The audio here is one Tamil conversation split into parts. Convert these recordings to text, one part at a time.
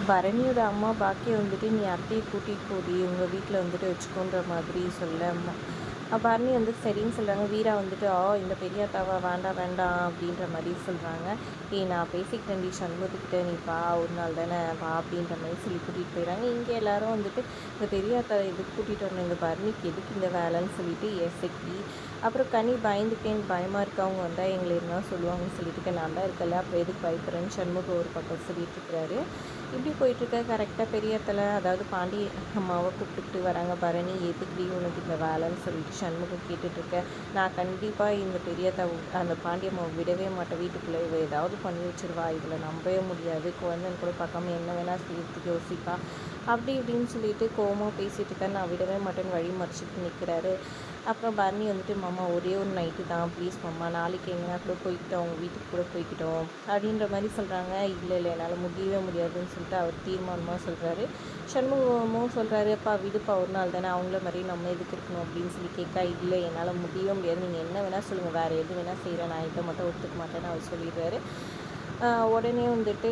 பரணியோட அம்மா பாக்கியம் வந்துட்டு நீ அத்தையை கூட்டிகிட்டு போடி உங்கள் வீட்டில் வந்துட்டு வச்சுக்கோன்ற மாதிரி சொல்ல பரணி வந்து சரின்னு சொல்கிறாங்க. வீரா வந்துட்டு இந்த பெரியாத்தாவா வேண்டாம் வேண்டாம் அப்படின்ற மாதிரி சொல்கிறாங்க. நான் பேசிக்கிட்டேன்டி சண்முகத்துக்கிட்ட நீ வா ஒரு நாள் தானே வா அப்படின்ற மாதிரி சொல்லி கூட்டிகிட்டு போயிடறாங்க. இங்கே எல்லாரும் வந்துட்டு இந்த பெரியாத்தா எதுக்கு கூட்டிகிட்டு வரணும், இந்த பரணிக்கு எதுக்கு இந்த வேலைன்னு சொல்லிட்டு எசக்கி அப்புறம் கனி பயந்துட்டேன் பயமாக இருக்கவங்க வந்தால் எங்களை என்ன சொல்லுவாங்கன்னு சொல்லிட்டு நான் தான் இருக்கல அப்புறம் எதுக்கு பயப்படுறேன்னு சண்முகம் ஒரு பக்கம் சொல்லிட்டு இருக்கிறாரு. இப்படி போயிட்டுருக்க கரெக்டாக பெரியத்தில் அதாவது பாண்டி அம்மாவை கூப்பிட்டுட்டு வராங்க. பரணி எதுக்குடி உனக்கு இந்த வேலைன்னு சொல்லிட்டு சண்முகம் கேட்டுட்ருக்கேன். நான் கண்டிப்பாக இந்த பெரியத்தை அந்த பாண்டியம்மாவை விடவே மாட்டேன், வீட்டுக்குள்ளே இவ ஏதாவது பண்ணி வச்சிருவா, இதில் நம்பவே முடியாது, குழந்தைன்னு கூட பார்க்காம என்ன வேணால் செய்யறதுக்கு யோசிப்பா அப்படி இப்படின்னு சொல்லிட்டு கோவமாக பேசிகிட்டு இருக்கேன். நான் விடவே மாட்டேன்னு வழி மறைச்சிட்டு நிற்கிறாரு. அப்புறம் பரணி வந்துட்டு மாமா ஒரே ஒரு நைட்டு தான் ப்ளீஸ் மாமா, நாளைக்கு எங்கன்னா கூட போய்கிட்டோம் அவங்க வீட்டுக்கு கூட போய்கிட்டோம் அப்படின்ற மாதிரி சொல்கிறாங்க. இல்லை என்னால் முடியவே முடியாதுன்னு சொல்லிட்டு அவர் தீர்மானமாக சொல்கிறாரு. சண்முகமும் சொல்கிறாரு, அப்பா விடுப்பா ஒரு நாள் தானே அவங்கள மாதிரி நம்ம எதுக்கு இருக்கணும் அப்படின்னு சொல்லி கேட்கா. இல்லை என்னால் முடியவே முடியாது, நீங்கள் என்ன வேணால் சொல்லுங்கள், வேறு எது வேணால் செய்கிறேன், நான் இதை மட்டும் ஒத்துக்க மாட்டேன்னு அவர் சொல்லிடுறாரு. உடனே வந்துட்டு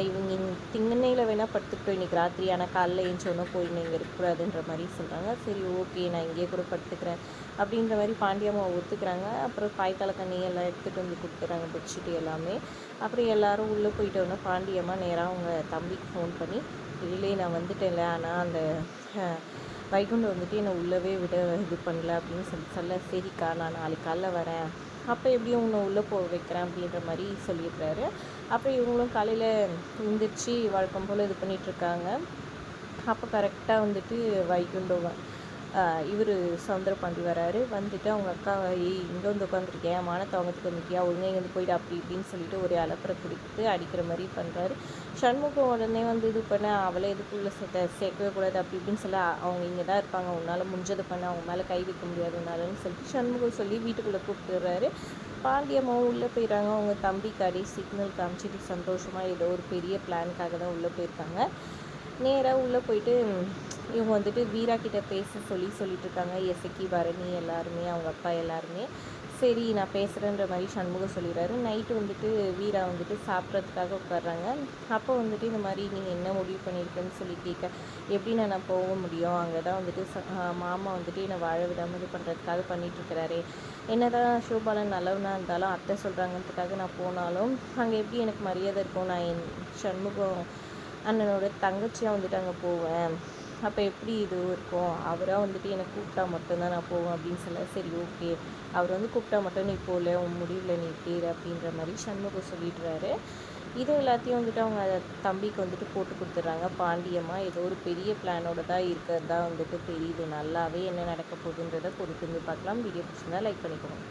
இவங்க திங்கண்ணையில் வேணால் படுத்துக்கிட்டோம் இன்றைக்கி ராத்திரி, ஆனால் காலைல ஏஞ்சோன்னா போய் நீங்கள் இருக்கக்கூடாதுன்ற மாதிரி சொல்கிறாங்க. சரி ஓகே நான் இங்கேயே கூட படுத்துக்கிறேன் அப்படின்ற மாதிரி பாண்டியம்மா ஒத்துக்கிறாங்க. அப்புறம் பாய்த்தலை தண்ணி எல்லாம் எடுத்துகிட்டு வந்து கொடுத்துட்றாங்க, பெட்ஷீட்டு எல்லாமே. அப்புறம் எல்லோரும் உள்ளே போயிட்டோன்னா பாண்டியம்மா நேராக அவங்க தம்பிக்கு ஃபோன் பண்ணி இல்லை நான் வந்துட்டேன்ல, ஆனால் அந்த வைகுண்டம் வந்துட்டு என்னை உள்ளவே விட இது பண்ணல அப்படின்னு சொல்ல சரிக்கா நான் நாளைக்கு காலைல வரேன், அப்போ எப்படியும் உன்னை உள்ளே போக வைக்கிறேன் அப்படின்ற மாதிரி சொல்லியிருக்காரு. அப்புறம் இவங்களும் காலையில் எழுந்திரிச்சு வழக்கம் போல் இது பண்ணிகிட்ருக்காங்க. அப்போ கரெக்டாக வந்துட்டு வைகுண்டம் இவர் சவுந்தரபாண்டி வராரு. வந்துட்டு அவங்க அக்காவை இங்கே வந்து உட்காந்துருக்கேன், மானத்தை வாங்கிறதுக்கு வந்துருக்கியா, ஒழுங்கா இங்கே வந்து போயிட்டு அப்படி இப்படின்னு சொல்லிட்டு ஒரு அலப்பறை கொடுத்து அடிக்கிற மாதிரி பண்ணுறாரு. சண்முகம் உடனே வந்து இது பண்ண அவளை எதுக்குள்ளே சேர்க்கவே கூடாது அப்படி இப்படின்னு சொல்ல அவங்க இங்கே தான் இருப்பாங்க, உன்னால் முடிஞ்சதை பண்ண அவங்க மேலே கை வைக்க முடியாது உன்னாலன்னு சொல்லிட்டு சண்முகம் சொல்லி வீட்டுக்குள்ளே கூப்பிட்டுறாரு. பாண்டியம்மாவும் உள்ளே போயிடறாங்க. அவங்க தம்பி கடை சிக்னல் காமிச்சிட்டு சந்தோஷமாக ஏதோ ஒரு பெரிய பிளானுக்காக தான் உள்ளே போயிருக்காங்க. நேராக உள்ளே போயிட்டு இவங்க வந்துட்டு வீரா கிட்டே பேச சொல்லிட்டு இருக்காங்க. எசக்கி பரணி எல்லாருமே அவங்க அப்பா எல்லாருமே. சரி நான் பேசுகிறேன்ற மாதிரி சண்முகம் சொல்லிடுறாரு. நைட்டு வந்துட்டு வீரா வந்துட்டு சாப்பிட்றதுக்காக உட்காடுறாங்க. அப்போ வந்துட்டு இந்த மாதிரி நீங்கள் என்ன முடிவு பண்ணியிருக்கேன்னு சொல்லி கேட்க, எப்படி நான் போக முடியும், அங்கே தான் வந்துட்டு மாமா வந்துட்டு என்னை வாழ விடாமல் இது பண்ணுறதுக்காக பண்ணிகிட்ருக்கிறாரே, என்ன தான் ஷோபாலன் நல்லவனாக இருந்தாலும் அத்தை சொல்கிறாங்கிறதுக்காக நான் போனாலும் அங்கே எப்படி எனக்கு மரியாதை இருக்கும், நான் என் சண்முகம் அண்ணனோட தங்கச்சியாக வந்துட்டு அங்கே போவேன், அப்போ எப்படி இது இருக்கும், அவராக வந்துட்டு என்னை கூப்பிட்டா மட்டும்தான் நான் போவேன் அப்படின்னு சொல்ல சரி ஓகே அவர் வந்து கூப்பிட்டா மட்டும் நீ போகல உன் முடிவில் நீ பேர் அப்படின்ற மாதிரி சண்முகம் சொல்லிடுறாரு. இது எல்லாத்தையும் வந்துட்டு அவங்க தம்பிக்கு வந்துட்டு போட்டு கொடுத்துட்றாங்க. பாண்டியம்மா ஏதோ ஒரு பெரிய பிளானோட தான் இருக்கிறதா வந்துட்டு தெரியுது. நல்லாவே என்ன நடக்க போகுதுன்றதை பொறுத்து பார்க்கலாம். வீடியோ பிடிச்சிருந்தா லைக் பண்ணிக்கணும்.